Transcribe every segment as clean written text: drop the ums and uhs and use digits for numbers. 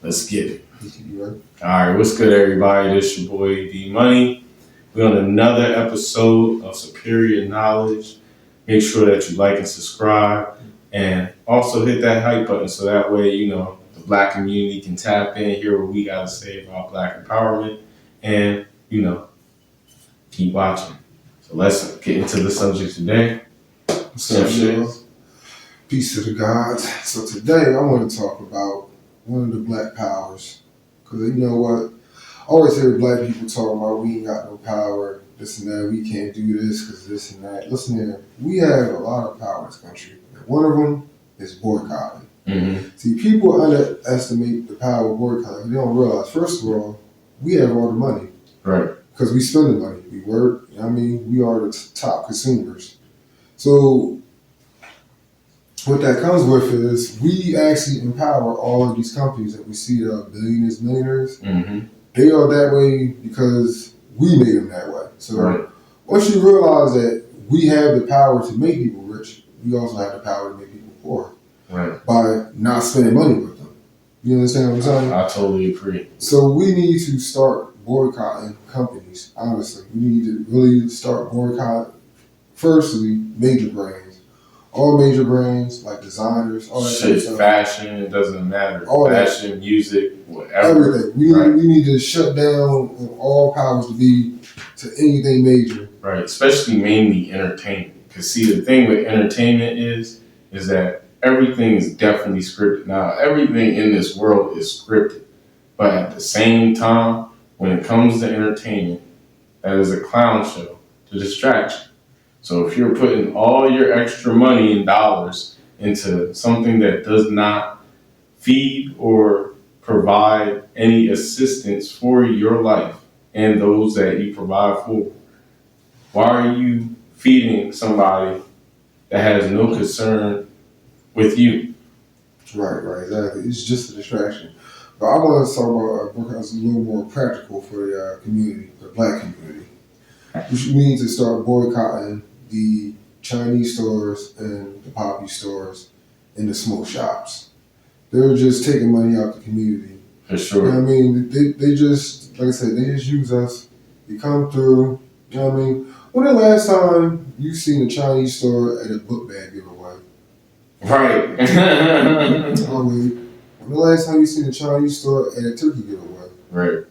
Let's get it. Right. All right, what's good, everybody? This your boy D Money. We're on another episode of Superior Knowledge. Make sure that you like and subscribe, and also hit that hype button so that way the Black community can tap in, hear what we gotta say about Black empowerment, and keep watching. So let's get into the subject today. Peace to the gods. So today I want to talk about one of the Black powers. Because you know what? I always hear Black people talking about we ain't got no power, this and that, we can't do this because this and that. Listen here, we have a lot of power in this country. One of them is boycotting. Mm-hmm. See, people underestimate the power of boycotting. They don't realize, first of all, we have all the money. Right. Because we spend the money. We work. We are the top consumers. So what that comes with is we actually empower all of these companies that we see that are billionaires, millionaires. Mm-hmm. They are that way because we made them that way. So right. Once you realize that we have the power to make people rich, we also have the power to make people poor. Right. By not spending money with them. You understand what I'm saying? I totally agree. So we need to start boycotting companies, honestly. We need to really start boycotting, firstly, major brands. All major brands, like designers, all that shit, stuff. Fashion, it doesn't matter. All fashion, that. Music, whatever. Everything. We need to shut down all powers to be to anything major. Right, especially mainly entertainment. Because see, the thing with entertainment is that everything is definitely scripted. Now, everything in this world is scripted. But at the same time, when it comes to entertainment, that is a clown show to distract you. So if you're putting all your extra money and dollars into something that does not feed or provide any assistance for your life and those that you provide for, why are you feeding somebody that has no concern with you? Right, exactly. It's just a distraction. But I want to talk about a book that's a little more practical for the community, the Black community. We need to start boycotting the Chinese stores and the poppy stores and the smoke shops. They're just taking money out the community. For sure. You know what I mean? They just, like I said, they just use us. They come through. You know what I mean? When the last time you seen a Chinese store at a book bag giveaway? Right. When the last time you seen a Chinese store at a turkey giveaway? Right.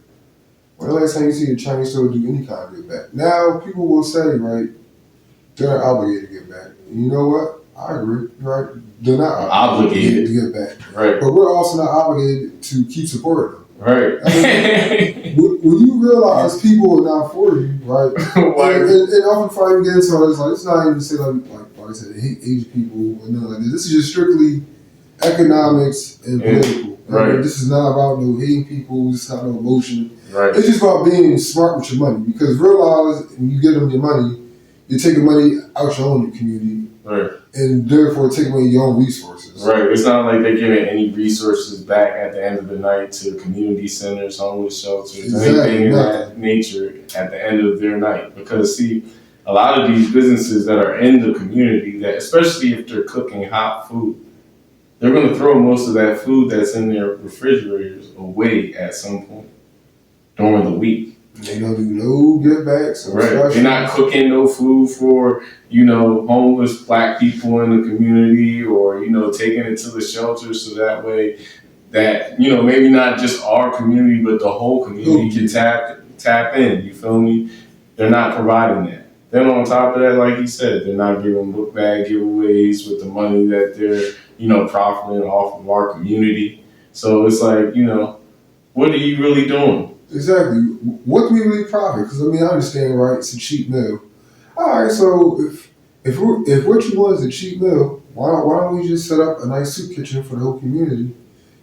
When the last time you seen a Chinese store do any kind of give back? Now, people will say, right, they're not obligated to give back. And you know what? I agree, right? They're not obligated to give back. Right. But we're also not obligated to keep supporting them. Right. When you realize people are not for you, right? and often before I even get into it, it's not even to say like I said, hate Asian people or nothing like this. This is just strictly economics and political. Right. I mean, this is not about no hating people. This is not no emotion. Right. It's just about being smart with your money. Because realize when you give them your money, you're taking money out your own community. Right. And therefore taking away your own resources. Right. It's not like they're giving any resources back at the end of the night to community centers, homeless shelters, anything in that nature at the end of their night. Because see, a lot of these businesses that are in the community, that especially if they're cooking hot food, they're going to throw most of that food that's in their refrigerators away at some point during the week. They don't do no give backs. Right. They're not cooking no food for, homeless Black people in the community or, taking it to the shelters so that way that, maybe not just our community, but the whole community can tap in. You feel me? They're not providing that. Then on top of that, like you said, they're not giving book bag giveaways with the money that they're, profiting off of our community. So it's like, what are you really doing? Exactly. What do we really profit? Because I understand, right? It's a cheap meal. All right, so if what you want is a cheap meal, why don't we just set up a nice soup kitchen for the whole community,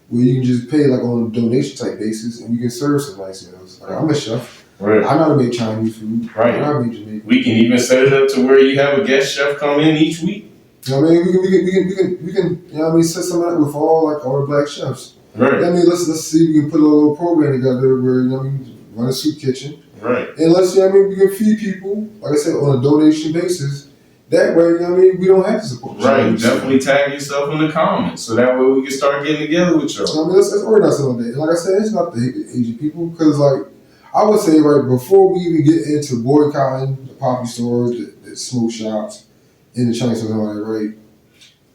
where you can just pay like on a donation type basis, and we can serve some nice meals. Like, I'm a chef. Right. I know how to make Chinese food. Right. I know how to make Jamaican. We can even set it up to where you have a guest chef come in each week. You know what I mean? We can set something up with all the Black chefs. Right. Let's see if we can put a little program together where run a soup kitchen. Right. And we can feed people, like I said, on a donation basis, That way, you know what I mean, we don't have to support. Right, definitely tag yourself in the comments so that way we can start getting together with y'all. I mean, let's organize something like that. And like I said, it's not the Asian people because, like, I would say, right before we even get into boycotting the poppy stores, the smoke shops, and the Chinese stores, and all that, right?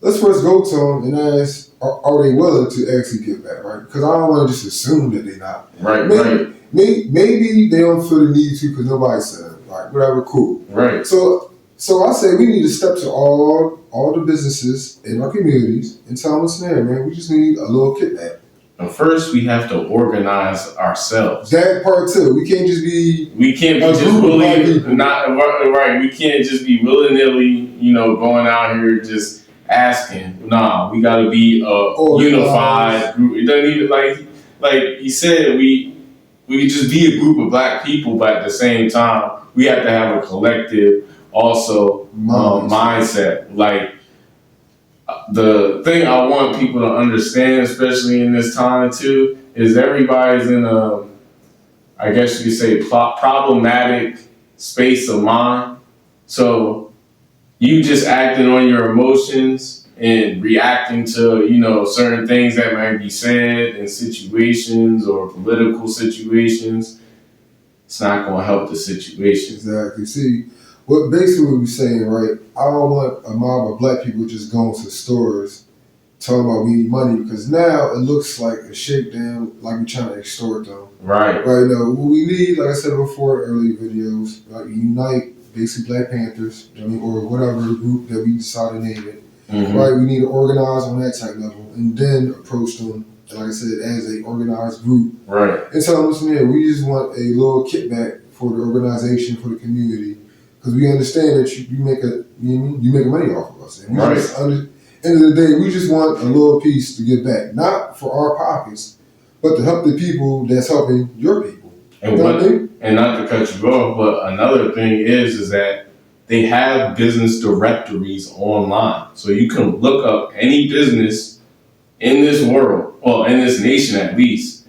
Let's first go to them and ask, are they willing to actually give back, right? Because I don't want to just assume that they're not. Right, Maybe they don't feel the need to because nobody said it. Like, whatever, cool. Right. So I say we need to step to all the businesses in our communities and tell them what's there, man. We just need a little kickback. But first, we have to organize ourselves. That part too. We can't just be. We can't be just right. We can't just be willy nilly, going out here just asking. Nah, we got to be a unified group. It doesn't even like he said. We could just be a group of black people, but at the same time, we have to have a collective also mindset. Like the thing I want people to understand, especially in this time too, is everybody's in a, I guess you could say, problematic space of mind. So you just acting on your emotions and reacting to, certain things that might be said in situations or political situations, it's not going to help the situation. Exactly. See, what we're saying, right? I don't want a mob of black people just going to stores talking about we need money because now it looks like a shakedown, like we're trying to extort them. Right. Right. No, what we need, like I said before, early videos, like unite basically Black Panthers, or whatever group that we decide to name it. Mm-hmm. Right. We need to organize on that type level and then approach them, like I said, as a organized group. Right. And tell them, listen here, we just want a little kickback for the organization, for the community, because we understand that you make money off of us. And we just end of the day, we just want a little piece to get back, not for our pockets, but to help the people that's helping your people. And and not to cut you off, but another thing is that they have business directories online, so you can look up any business in this world, well, in this nation at least,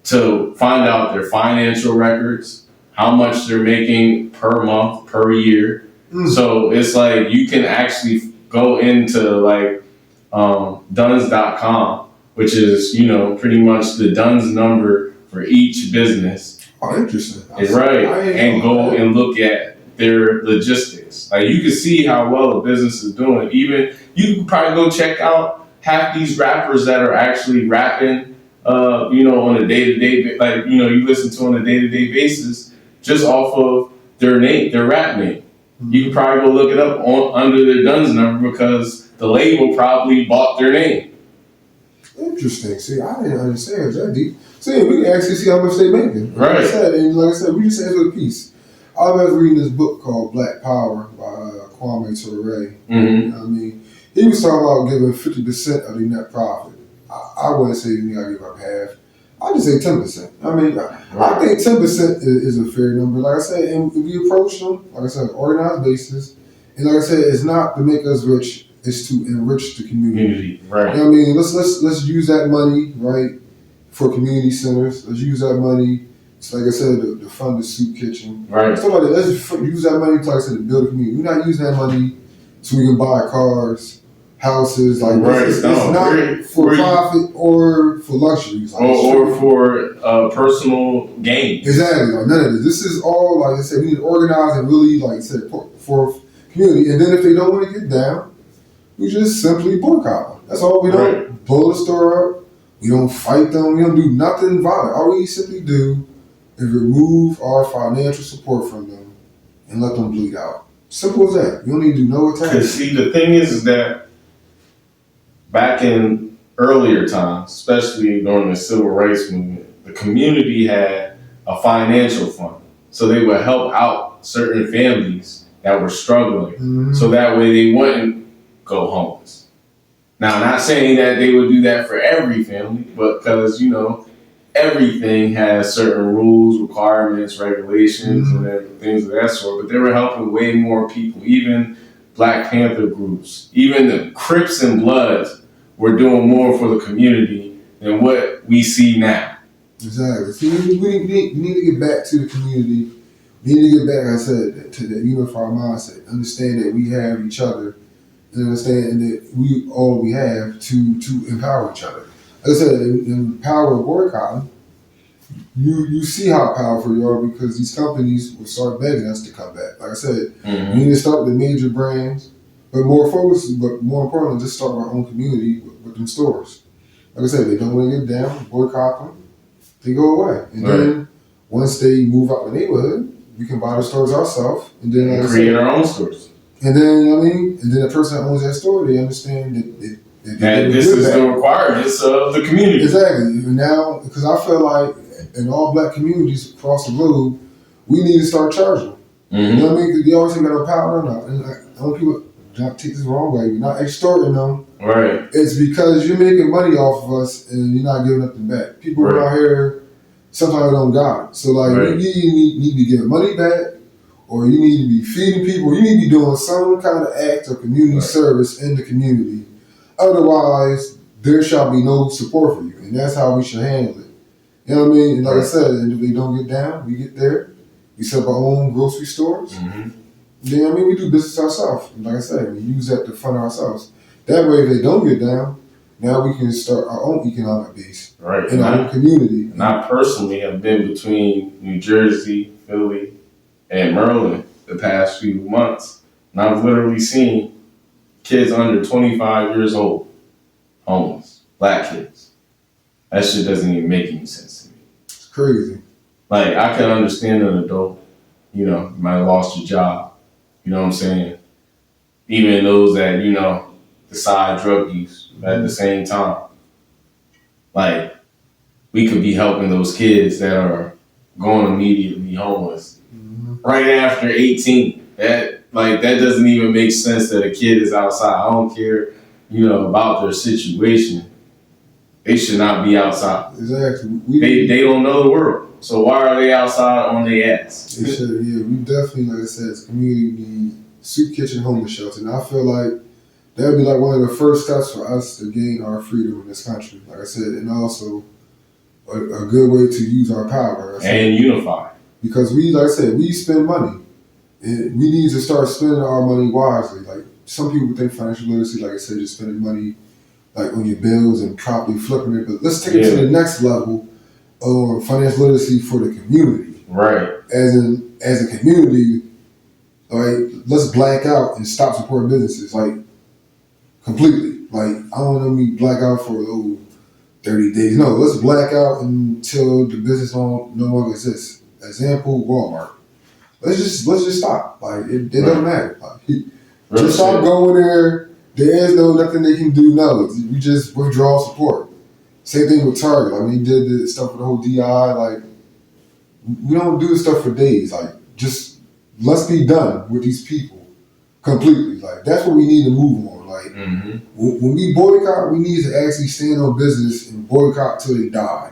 to find out their financial records, how much they're making per month, per year. So it's like you can actually go into like Duns.com, which is, pretty much the Duns number for each business. Oh, interesting. Right. And go and look at their logistics. Like you can see how well a business is doing. Even you can probably go check out half these rappers that are actually rapping, on a day-to-day, like, you listen to on a day-to-day basis just off of their name, their rap name. Mm-hmm. You can probably go look it up under their Duns number because the label probably bought their name. Interesting. See, I didn't understand that deep. See, we can actually see how much they're making. Right. Like I said, we just answered a piece. I was reading this book called Black Power by Kwame Ture. Mm-hmm. He was talking about giving 50% of the net profit. I wouldn't say I give up half. I just say 10%. I think 10% is a fair number. Like I said, and we approach them, like I said, on an organized basis. And like I said, it's not to make us rich, it's to enrich the community. Right. Let's use that money, right, for community centers. Let's use that money, like I said, to fund the soup kitchen. Right. Stuff like that. Let's use that money, like I said, to build a community. We're not using that money so we can buy cars, houses. Like it's not for profit or for luxuries. Like, or for personal gain. Exactly. Like none of this. This is all, like I said, we need to organize and really, like I said, for community. And then if they don't want to get down, we just simply boycott them. That's all. We don't blow the store up. We don't fight them. We don't do nothing violent. All we simply do is remove our financial support from them and let them bleed out. Simple as that. You don't need to do no attack. Because see, the thing is that back in earlier times, especially during the civil rights movement, the community had a financial fund. So they would help out certain families that were struggling. Mm-hmm. So that way they wouldn't go homeless. Now, I'm not saying that they would do that for every family, but because, everything has certain rules, requirements, regulations, and things of that sort. But they were helping way more people, even Black Panther groups, even the Crips and Bloods were doing more for the community than what we see now. Exactly. See, we need to get back to the community We need to get back, like I said, to that unified mindset. Understand that we have each other, and understand that we have to empower each other. Like I said, in the power of boycotting, you see how powerful you are because these companies will start begging us to come back. Like I said, we need to start with the major brands, but more importantly, just start our own community with them stores. Like I said, they don't want to get down, boycott them, they go away. And then once they move out the neighborhood, we can buy the stores ourselves, and then like create our own stores. And then and then the person that owns that store, they understand that this is the requirements of the community. Exactly. Now, because I feel like in all black communities across the globe, we need to start charging. You know what I mean? Because they always think about power or not. And I want people to not take this the wrong way. You're not extorting them. Right. It's because you're making money off of us and you're not giving nothing back. People out here sometimes don't got it. So like you need to be giving money back, or you need to be feeding people. You need to be doing some kind of act of community service in the community. Otherwise, there shall be no support for you, and that's how we should handle it. You know what I mean? And like I said, and if they don't get down, we get there. We set up our own grocery stores. You know what I mean? We do business ourselves. And like I said, we use that to fund ourselves. That way, if they don't get down, now we can start our own economic base in our own community. And I personally have been between New Jersey, Philly, and Maryland the past few months, and I've literally seen kids under 25 years old homeless, black kids. That shit doesn't even make any sense to me. It's crazy. Like, I can understand an adult, you might have lost your job, you know what I'm saying? Even those that, decide drug use at the same time. Like, we could be helping those kids that are going immediately homeless right after 18. That doesn't even make sense that a kid is outside. I don't care, about their situation. They should not be outside. Exactly. They don't know the world. So why are they outside on their ass? They should, we definitely, like I said, as a community, need soup kitchen homeless shelter. And I feel like that would be like one of the first steps for us to gain our freedom in this country. Like I said, and also a good way to use our power. Like and unify. Because like I said, we spend money. And we need to start spending our money wisely. Like some people think financial literacy, like I said, just spending money like on your bills and properly flipping it. But let's take it to the next level of financial literacy for the community. Right. As a community, like let's black out and stop supporting businesses like completely. Like I don't want to black out for 30 days. No, let's black out until the business no longer exists. Example, Walmart. Let's just stop. Like it doesn't matter. Like, just stop going there. There is nothing they can do. No, we just withdraw support. Same thing with Target. Like we did the stuff with the whole DI. Like we don't do this stuff for days. Like just let's be done with these people completely. Like that's what we need to move on. Like when we boycott, we need to actually stand on business and boycott till they die,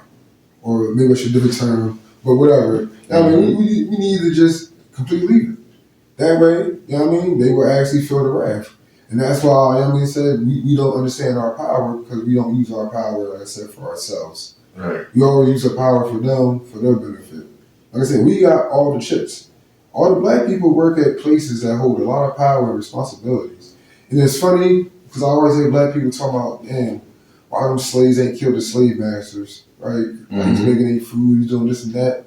or maybe I should do a term, but whatever. I mean, we need to just completely leave it. That way, they will actually feel the wrath. And that's why, said we don't understand our power because we don't use our power, like I said, for ourselves. Right. We always use our power for them, for their benefit. Like I said, we got all the chips. All the black people work at places that hold a lot of power and responsibilities. And it's funny because I always hear black people talk about, damn, why them slaves ain't killed the slave masters, right? He's making any food, he's doing this and that.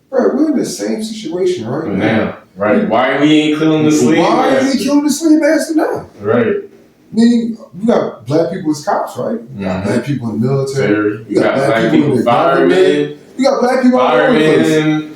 Right, we're in the same situation right now. Right. Why we ain't killing the slave master? Why ain't we killing the slave master now? Right. I mean, we got black people as cops, right? We got black people in the military. We got black people in the firemen. We got black people all over the place.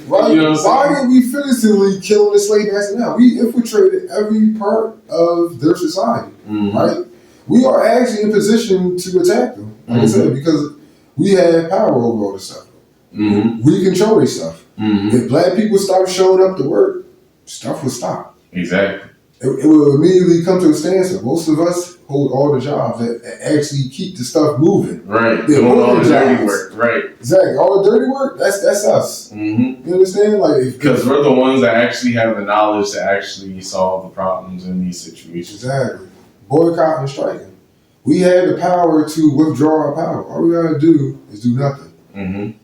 Right? Why did we physically kill the slave master now? We infiltrated every part of their society, right? We are actually in position to attack them, like I said, because we have power over all this stuff. We control this stuff. If black people stop showing up to work, stuff will stop. Exactly. It will immediately come to a standstill. Most of us hold all the jobs that actually keep the stuff moving. Right. Doing all the dirty work. Right. Exactly. All the dirty work, that's us. You understand? Because we're the ones that actually have the knowledge to actually solve the problems in these situations. Exactly. Boycott and striking. We have the power to withdraw our power. All we gotta do is do nothing.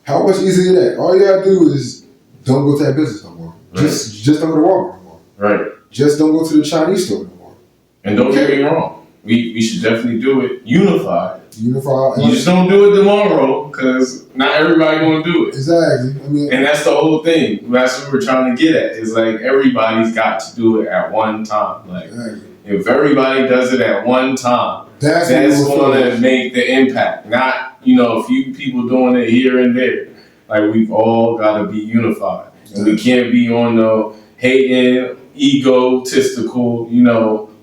How much easier is that? All you gotta do is don't go to that business no more. Just don't go to Walmart no more. Right. Just don't go to the Chinese store no more. And don't get me wrong, we should definitely do it unified. Unify. You just don't do it tomorrow because not everybody gonna do it. Exactly. I mean, and that's the whole thing. That's what we're trying to get at. Is like everybody's got to do it at one time. Like exactly. if everybody does it at one time, That's going to make the impact. Not a few people doing it here and there. Like we've all got to be unified. And we can't be on the hating, egotistical,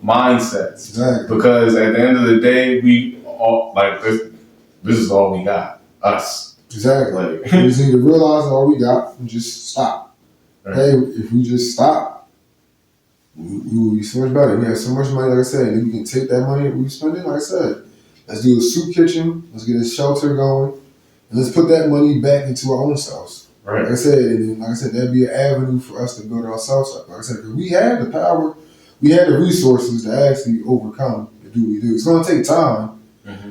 mindsets. Exactly. Because at the end of the day, we all like this is all we got. Us. Exactly. Like, we just need to realize all we got and just stop. Right. Hey, if we just stop, we will be so much better. We have so much money, like I said, and then we can take that money and we spend it, like I said. Let's do a soup kitchen. Let's get a shelter going. And let's put that money back into our own selves. Right. Like I said, and then, like I said, that'd be an avenue for us to build ourselves up. Like I said, because we have the power, we have the resources to actually overcome and do what we do. It's going to take time,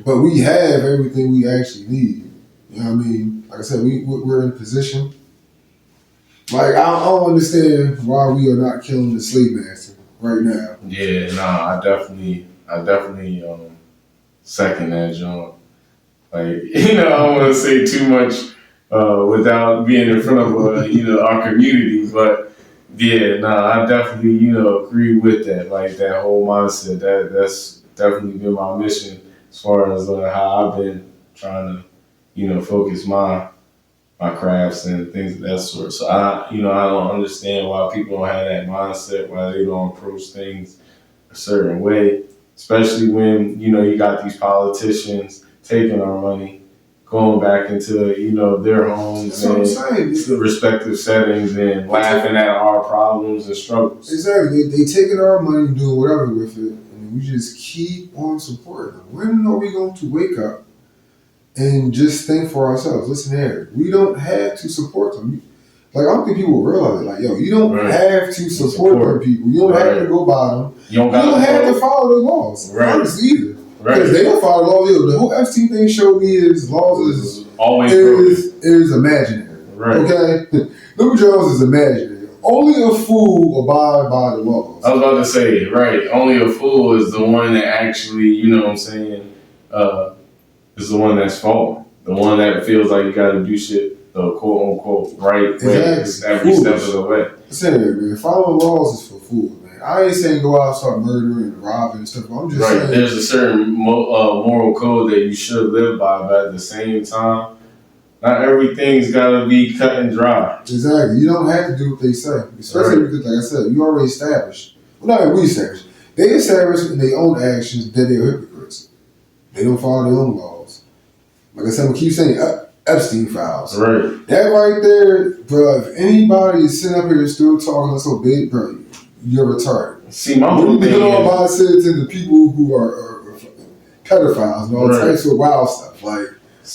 but we have everything we actually need. You know what I mean? Like I said, we're in position. Like, I don't understand why we are not killing the slave master right now. Yeah, I definitely second that, John. Like, I don't want to say too much without being in front of our community, but yeah, I definitely agree with that. Like that whole mindset. That's definitely been my mission as far as how I've been trying to focus my crafts and things of that sort. So I don't understand why people don't have that mindset, why they don't approach things a certain way, especially when you got these politicians taking our money, going back into their homes and the respective settings and laughing at our problems and struggles. Exactly, they taking our money and doing whatever with it, and we just keep on supporting them. When are we going to wake up and just think for ourselves? Listen here, we don't have to support them. Like, I don't think people realize it. Like, you don't have to support them people. You don't have to go by them. You don't have to follow the laws. Honestly, either. Because they don't follow the laws. The whole Epstein thing showed me is laws is always is imaginary. Right. Okay? Lou Jones is imaginary. Only a fool abide by the laws. I was about to say, right. Only a fool is the one that actually, is the one that's falling. The one that feels like you got to do shit the quote unquote right way every step of the way. Listen, man, following laws is for fools, man. I ain't saying go out and start murdering and robbing and stuff. I'm just saying there's a certain moral code that you should live by, but at the same time, not everything's got to be cut and dry. Exactly. You don't have to do what they say, especially because, like I said, you already established. Well, not we established. They established in their own actions that they're hypocrites. They don't follow their own laws. Like I said, we keep saying Epstein files. Right. That right there, bro, if anybody is sitting up here still talking so big, bro, you're retarded. See, my whole thing is... about said to the people who are pedophiles and all types of wild stuff. Like,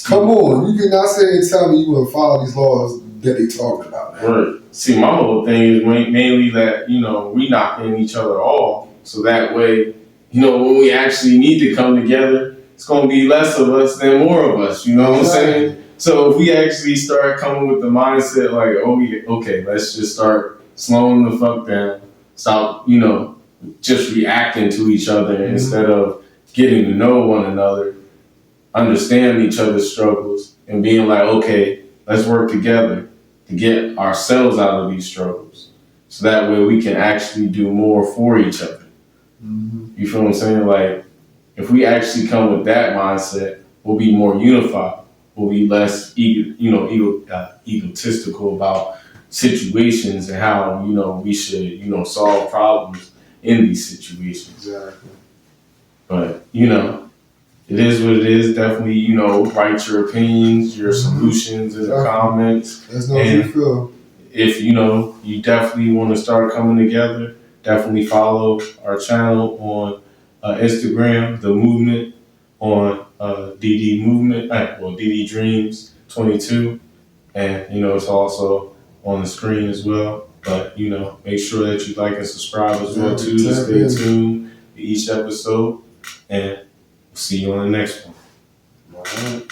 come on. You cannot say and tell me you want to follow these laws that they talking about, man. Right. See, my whole thing is mainly that, we knocking each other off. So that way, when we actually need to come together, it's going to be less of us than more of us. You know what I'm saying? So if we actually start coming with the mindset like, okay, let's just start slowing the fuck down. Stop, just reacting to each other instead of getting to know one another, understand each other's struggles, and being like, okay, let's work together to get ourselves out of these struggles. So that way we can actually do more for each other. You feel what I'm saying? Like, if we actually come with that mindset, we'll be more unified. We'll be less, egotistical about situations and how, we should, solve problems in these situations. Exactly. But, it is what it is. Definitely, write your opinions, your solutions in the comments. That's how you feel. If, you definitely want to start coming together, definitely follow our channel on Instagram, The Movement, on DD Movement, DD Dreams 22. And, it's also on the screen as well. But, make sure that you like and subscribe as well, too, to stay tuned to each episode. And we'll see you on the next one. All right.